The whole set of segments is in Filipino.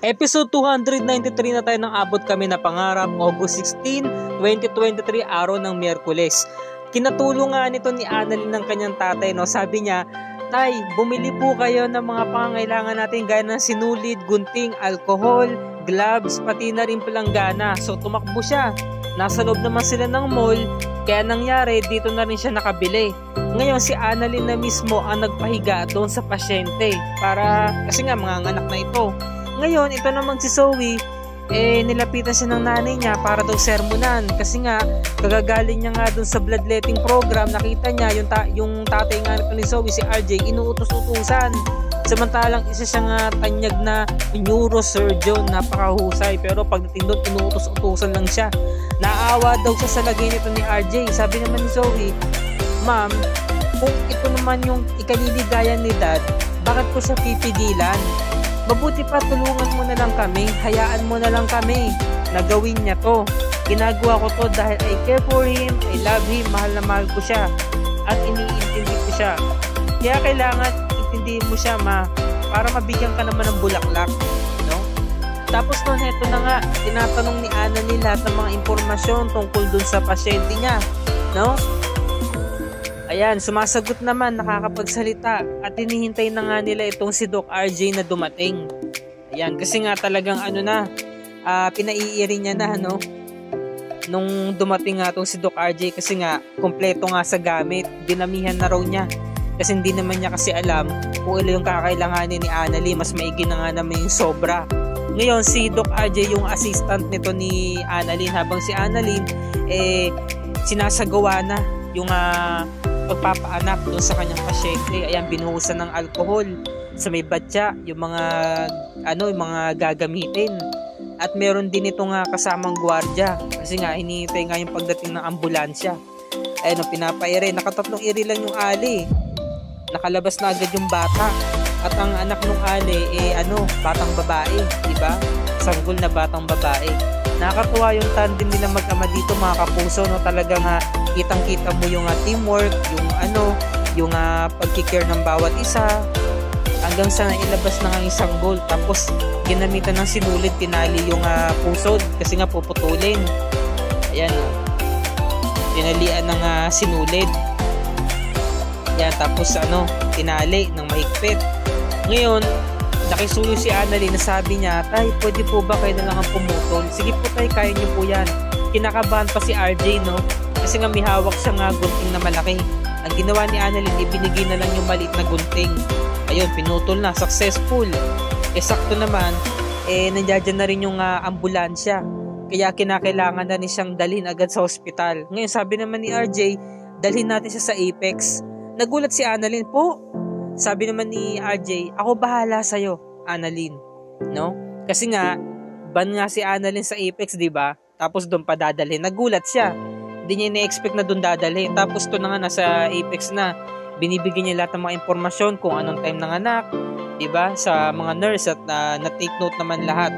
Episode 293 na tayo nang abot kami na pangarap, August 16, 2023, araw ng Miyerkules. Kinatulong nga nito ni Annalyn ng kanyang tatay, no? Sabi niya, Tay, bumili po kayo ng mga pangangailangan natin gaya ng sinulid, gunting, alcohol, gloves, pati na rin palanggana. So tumakbo siya. Nasa loob naman sila ng mall, kaya nangyari dito na rin siya nakabili. Ngayon si Annalyn na mismo ang nagpahiga doon sa pasyente para kasi nga mga anak na ito. Ngayon ito naman si Zoe, nilapitan siya ng nanay niya para daw sermonan kasi nga kagagaling niya nga doon sa bloodletting program. Nakita niya yung tatay nga nito ni Zoe, si RJ, inuutos-utusan. Samantalang isa siya nga tanyag na neurosurgeon, napakahusay, pero pagdating doon inuutos-utusan lang siya. Naawa daw siya sa lagay nito ni RJ. Sabi naman ni Zoe, Ma'am, kung ito naman yung ikaliligayan ni Dad, bakit ko siya pipigilan? Mabuti pa tulungan mo na lang kami, hayaan mo na lang kami na gawin niya to. Ginagawa ko to dahil I care for him, I love him, mahal na mahal ko siya at iniintindi ko siya. Kaya kailangan intindihin mo siya, Ma, para mabigyan ka naman ng bulaklak, no? Tapos noon, heto na nga, tinatanong ni Annalyn lahat ng mga impormasyon tungkol dun sa pasyente niya, no? Ayan, sumasagot naman, nakakapagsalita at hinihintay na nga nila itong si Doc RJ na dumating. Ayan, kasi nga talagang pinaiiri niya na, no? Nung dumating nga itong si Doc RJ kasi nga kompleto nga sa gamit, dinamihan na raw niya. Kasi hindi naman niya kasi alam kung ilo yung kakailanganin ni Annalyn, mas maigi na nga naman yung sobra. Ngayon, si Doc RJ yung assistant nito ni Annalyn, habang si Annalyn, sinasagawa na yung pagpapaanak doon sa kanyang pasyente. Ayan, binuhusan ng alcohol sa may batya, yung mga gagamitin. At meron din ito nga kasamang gwardiya kasi nga hinihintay nga yung pagdating ng ambulansya. Ayan, pinapaire, nakatatlong iri lang yung ali. Nakalabas na agad yung bata. At ang anak ng ali, batang babae, di ba? Sanggol na batang babae. Nakakatuwa yung tandem nila mag-ama dito, mga kapuso, no? Talagang kitang-kita mo yung teamwork, yung pagkikare ng bawat isa, hanggang sa nailabas na ng isang goal. Tapos ginamitan ng sinulid, tinali yung pusod kasi nga puputulin. Ayan, tinalian ng sinulid. Ayan, tapos tinali ng mahigpit. Ngayon, nakisuyo si Annalyn na sabi niya, Tay, pwede po ba kayo na lang ang pumutol? Sige po, Tay, kaya niyo po yan. Kinakabahan pa si RJ, no? Kasi nga may hawak siya nga gunting na malaki. Ang ginawa ni Annalyn, ibinigay na lang yung maliit na gunting. Ayun, pinutol na, successful. Sakto naman, nandiyan na rin yung ambulansya. Kaya kinakailangan na rin siyang dalhin agad sa ospital. Ngayon, sabi naman ni RJ, dalhin natin siya sa Apex. Nagulat si Annalyn, po. Sabi naman ni RJ, ako bahala sa'yo, Annalyn. No? Kasi nga, ban nga si Annalyn sa Apex, diba? Tapos doon pa dadalhin. Nagulat siya. Hindi niya na-expect na doon dadalhin. Tapos to na nga, nasa Apex na. Binibigyan niya lahat ng mga impormasyon kung anong time ng anak, diba? Sa mga nurse at na-take note naman lahat.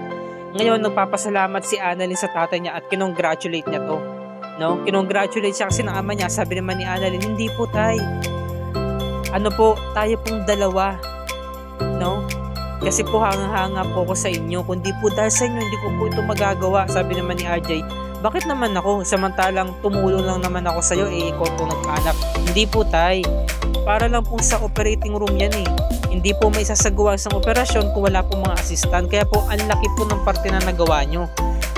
Ngayon, nagpapasalamat si Annalyn sa tatay niya at kinongratulate niya to. No? Kinongratulate siya kasi ng ama niya. Sabi naman ni Annalyn, hindi po, Tay. Tayo pong dalawa, no? Kasi po hanga-hanga po ako sa inyo. Kundi po dahil sa inyo, hindi ko po ito magagawa. Sabi naman ni RJ, bakit naman ako? Samantalang tumulong lang naman ako sa'yo, ikaw po nagkaanak. Hindi po, Tay. Para lang po sa operating room yan eh. Hindi po may sasagawa sa operasyon kung wala po mga assistant. Kaya po, ang laki po ng parte na nagawa nyo.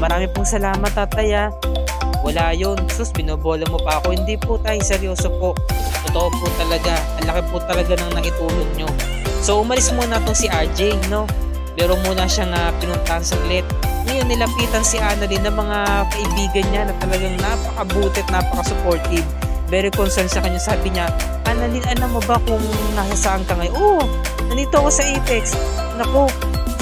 Marami pong salamat, Tatay. Wala yun. Sus, binobola mo pa ako. Hindi po, Tay. Seryoso po. Totoo po talaga. Ang laki po talaga ng naitulong nyo. So, umalis muna itong si RJ, no? Pero muna siyang pinuntahan saglit. Ngayon, nilapitan si Annalyn ng mga kaibigan niya na talagang napakabuti at napaka-supportive. Very concerned sa kanya. Sabi niya, Annalyn, alam mo ba kung nasa saan ka ngayon? Oo, nandito ako sa Apex. Naku,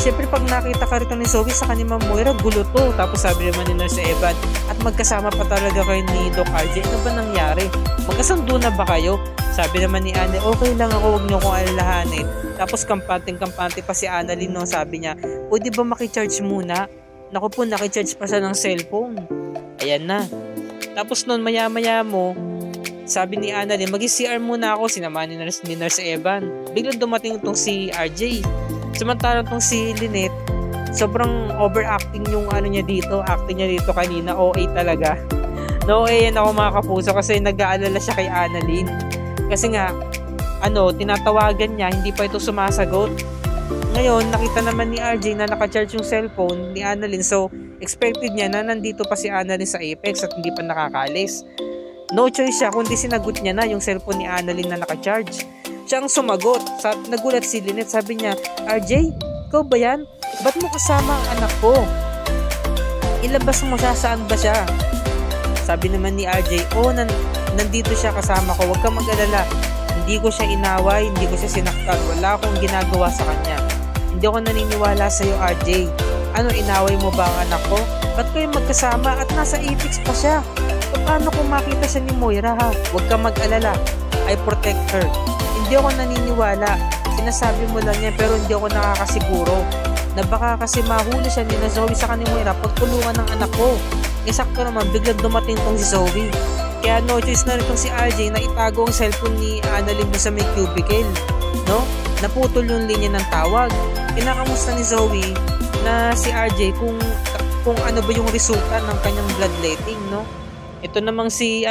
siyempre pag nakita ka rito ni Zoe sa kanya Moira, gulo to. Tapos sabi naman ni Nurse Evan, at magkasama pa talaga kayo ni Doc RJ. Ano ba nangyari? Magkasundo na ba kayo? Sabi naman ni Anne, okay lang ako, huwag niyo akong alalahanin. Tapos kampante pa si Annalyn, no? Sabi niya, pwede ba makicharge muna? Naku po, nakicharge pa siya ng cellphone. Ayan na. Tapos noon, maya-maya mo, sabi ni Annalyn, mag-CR muna ako, sinamahan ni Nurse Evan. Biglang dumating itong si RJ. Samantalang itong si Lynette, sobrang overacting yung ano niya dito, acting niya dito kanina, OA talaga. No, yan ako mga kapuso kasi nag-aalala siya kay Annalyn. Kasi nga, tinatawagan niya, hindi pa ito sumasagot. Ngayon, nakita naman ni RJ na naka-charge yung cellphone ni Annalyn. So, expected niya na nandito pa si Annalyn sa Apex at hindi pa nakakalis. No choice siya kundi sinagot niya na yung cellphone ni Annalyn na naka-charge. Siya ang sumagot. Nagulat si Lynette, sabi niya, RJ, ikaw ba yan? Ba't mo kasama ang anak ko? Ilabas mo siya, saan ba siya? Sabi naman ni RJ, nandito siya kasama ko, huwag kang mag-alala. Hindi ko siya inaway, hindi ko siya sinaktan, wala akong ginagawa sa kanya. Hindi ako naniniwala sa iyo, RJ. Inaway mo ba ang anak ko? Ba't kayo magkasama at nasa Apex pa siya? Paano kung makita siya ni Moira ha? Huwag kang mag-alala, I protect her. Hindi ako naniniwala, sinasabi mo lang yan pero hindi ako nakakasiguro na baka kasi mahuli siya ni Zoe sa kanila Moira pagtulungan ng anak ko. Sakto naman, biglang dumating tong si Zoe. Kaya no choice na rin tong si RJ na itago ang cellphone ni Annalyn mo sa may cubicle. No? Naputol yung linya ng tawag. Kinakamusta ni Zoe na si RJ kung ano ba yung resulta ng kanyang bloodletting, no? Ito namang si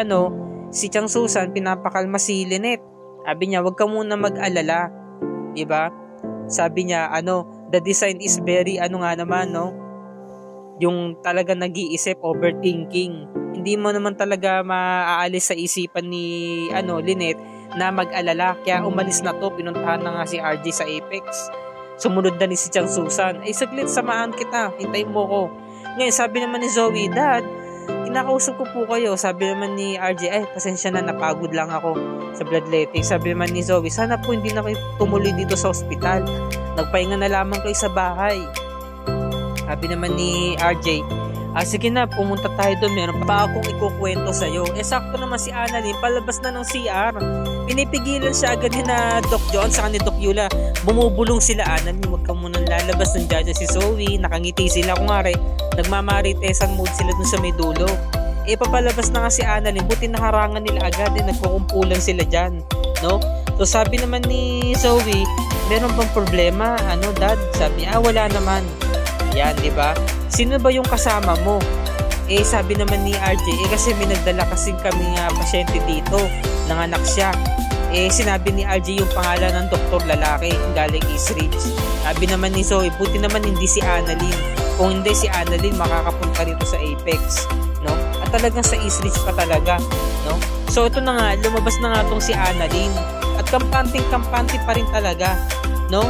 Chang Susan, pinapakalma si Lynette. Sabi niya, wag ka muna mag-alala. Diba? Sabi niya, the design is very, yung talaga nag-iisip, overthinking. Hindi mo naman talaga maaalis sa isipan ni Lynette na mag-alala. Kaya umalis na to, pinuntahan na nga si RJ sa Apex. Sumunod na ni si Chang Susan, saglit, samahan kita, hintayin mo ko. Ngayon, sabi naman ni Zoe, Dad, kinakausap ko po kayo. Sabi naman ni RJ, pasensya na, napagod lang ako sa bloodletting. Sabi naman ni Zoe, sana po hindi na kayo tumuloy dito sa ospital. Nagpahinga na lamang kayo sa bahay. Sabi naman ni RJ, sige na, pumunta tayo doon. Meron pa akong ikukwento sa'yo. Sakto naman si Annalyn, palabas na ng CR. Pinipigilan siya agad ni na Doc John sa ni Doc Yula. Bumubulong sila, Annalyn, huwag ka munang lalabas. Nandiyan si Zoe, nakangiti sila. Kung nga nagmamaritesan mood sila dun sa may dulo. Papalabas na nga si Annalyn, buti nakarangan nila agad. Nagkukumpulan sila dyan. No? So sabi naman ni Zoe, meron bang problema? Dad? Sabi niya, wala naman. Yan, di ba? Sino ba yung kasama mo? Sabi naman ni RJ, kasi may nagdala kasing kami pasyente dito. Nanganak siya. Sinabi ni RJ yung pangalan ng doktor lalaki, galing East Ridge. Sabi naman ni Zoe, buti naman hindi si Annalyn. Kung hindi si Annalyn, makakapunta rito sa Apex. No? At talagang sa East Ridge pa talaga. No? So ito na nga, lumabas na nga tong si Annalyn. At kampante pa rin talaga. No?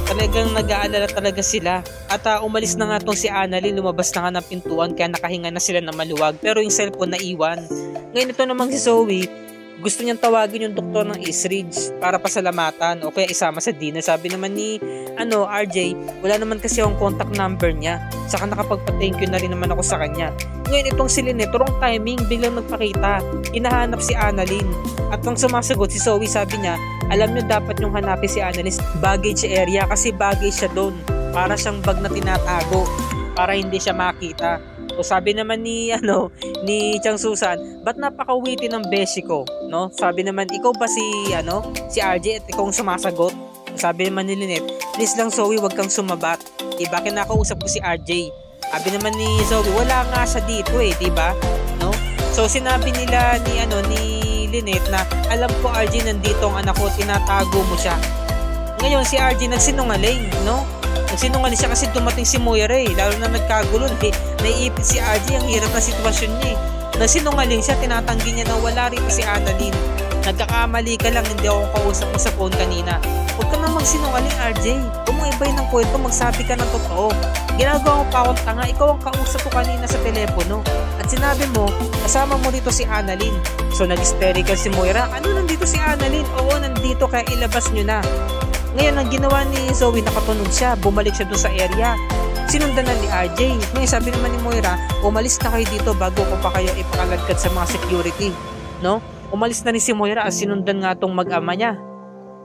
Talagang nag-aalala talaga sila. At umalis na nga tong si Annalyn, lumabas na nga ng pintuan kaya nakahinga na sila ng maluwag. Pero yung cellphone naiwan. Ngayon ito namang si Zoe, gusto niyang tawagin yung doktor ng East Ridge para pasalamatan o kaya isama sa dinner. Sabi naman ni RJ, wala naman kasi akong contact number niya. Saka nakapagpa-thank you na rin naman ako sa kanya. Ngayon itong si Lynette, wrong timing, biglang nagpakita. Hinahanap si Annalyn. At nang sumasagot si Zoe, sabi niya, alam niyo dapat yung hanapin si Annalyn baggage area kasi baggage siya doon. Para siyang bag na tinatago para hindi siya makita. So sabi naman ni Chang Susan, ba't napakawiti ng beshi ko, no? Sabi naman, ikaw ba si RJ at ikaw ang sumasagot? Sabi naman ni Lynette, please lang Zoe, wag kang sumabat. Diba, kinakausap ko si RJ. Sabi naman ni Zoe, wala nga siya dito diba? No? So sinabi nila ni Lynette na, alam ko RJ, nandito ang anak ko, tinatago mo siya. Ngayon si RJ nagsinungaling, no? Nagsinungaling siya kasi dumating si Moira lalo na nagkagulo, naiipit si RJ, ang hirap na sitwasyon niya Nagsinungaling siya, tinatanggi niya na wala rin si Annalyn. Nagkakamali ka lang, hindi ako kausap mo sa phone kanina. Huwag ka nang magsinungaling RJ. Kung mga iba'y ng kwento, magsabi ka ng totoo. Ginagawa mo pa akong tanga, ikaw ang kausap ko kanina sa telepono. At sinabi mo, kasama mo dito si Annalyn. So nag-hysterical si Moira, nandito si Annalyn? Oo, nandito, kaya ilabas nyo na. Ngayon, ang ginawa ni Zoe, nakatunog siya, bumalik siya doon sa area. Sinundan na ni RJ. Ngayon, sabi naman ni Moira, umalis na kayo dito bago ko pa kayo ipakaladkad sa mga security. No? Umalis na ni si Moira at sinundan nga tong mag-ama niya.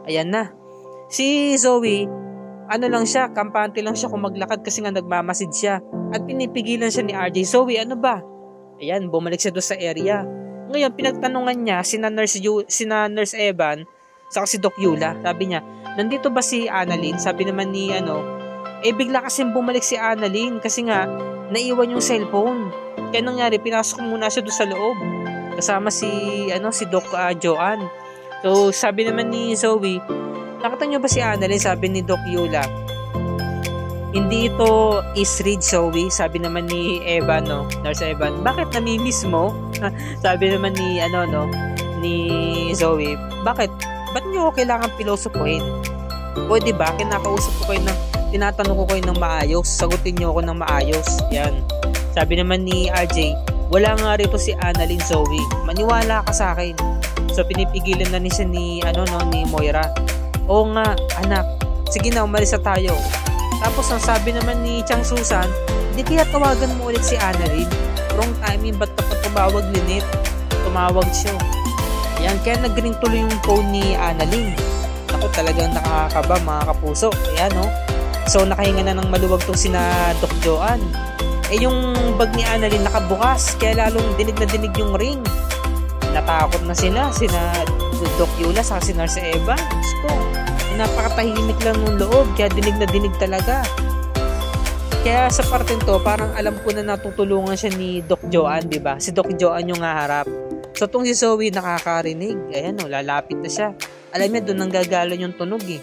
Ayan na. Si Zoe, lang siya, kampante lang siya kung maglakad kasi nga nagmamasid siya. At pinipigilan siya ni RJ. Zoe, ano ba? Ayan, bumalik siya doon sa area. Ngayon, pinagtanungan niya sina Nurse Evan saka si Doc Yula. Sabi niya, nandito ba si Annalyn? Sabi naman Eh bigla kasi bumalik si Annalyn kasi nga naiwan yung cellphone. Kaya nangyari, pinasok muna siya doon sa loob. Kasama si Doc Joanne. So sabi naman ni Zoe, nakita niyo ba si Annalyn? Sabi ni Doc Eula, hindi ito is read, Zoe. Sabi naman ni Evan, Nurse Evan, bakit namimiss mo? Sabi naman ni ni Zoe, bakit niyo kailangan pilosopuhin? O diba, kinakausap ko kayo tinatanong ko kayo ng maayos, sagutin niyo ako ng maayos. Yan. Sabi naman ni RJ, wala nga rito si Annalyn, Zoe. Maniwala ka sa akin. So pinipigilan na niya ni Moira. Oo nga, anak. Sige na, umalis na tayo. Tapos ang sabi naman ni Chang Susan, di kaya tawagan mo ulit si Annalyn. Wrong timing, ba't ka pa tumawag, Lynette? Tumawag siya. Yan, kaya nag-ring tuloy yung phone ni Annalyn. Ako talagang nakakaba, mga kapuso. Ayan, So nakahinga na ng maluwag tong sina Doc Joanne. Eh yung bag ni Annalyn nakabukas, kaya lalong dinig na dinig yung ring. Natakot na sina Doc Eula sa si Nurse Eva. Gusto, napakatahimik lang ng loob, kaya dinig na dinig talaga. Kaya sa parteng to, parang alam ko na natutulungan siya ni Doc Joanne, diba? Si Doc Joanne yung haharap. So tong si Zoe nakakarinig, ayan lalapit na siya. Alam niya doon nanggagalan yung tunog eh.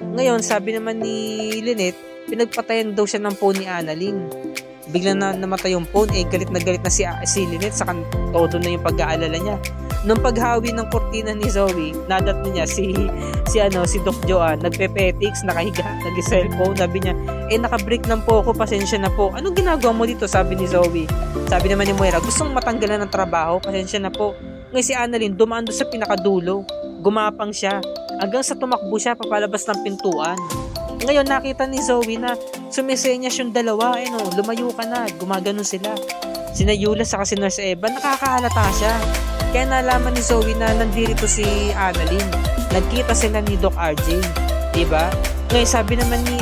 Ngayon, sabi naman ni Lynette, pinagpatayan daw siya ng phone ni Annalyn. Bigla na namatay yung phone, galit na si Lynette, saka todo na yung pag-aalala niya. Nung paghawi ng kortina ni Zoe, nadat niya si Doc Joanne, nagpe-petics, nakahiga, nag-cellphone, sabi niya, naka-break lang po ako, pasensya na po. Anong ginagawa mo dito? Sabi ni Zoe. Sabi naman ni Moira, gustong matanggalan ng trabaho, pasensya na po. Ngayon si Annalyn, dumaan doon sa pinakadulo. Gumapang siya. Hanggang sa tumakbo siya, papalabas ng pintuan. Ngayon, nakita ni Zoe na sumisenyas yung dalawa. Lumayo ka na. Gumaganon sila. Sina Eula saka si Nurse Eva, nakakahalata siya. Kaya nalaman ni Zoe na nandito si Annalyn. Nagkita sila ni Doc RJ. Diba? Ngayon, sabi naman ni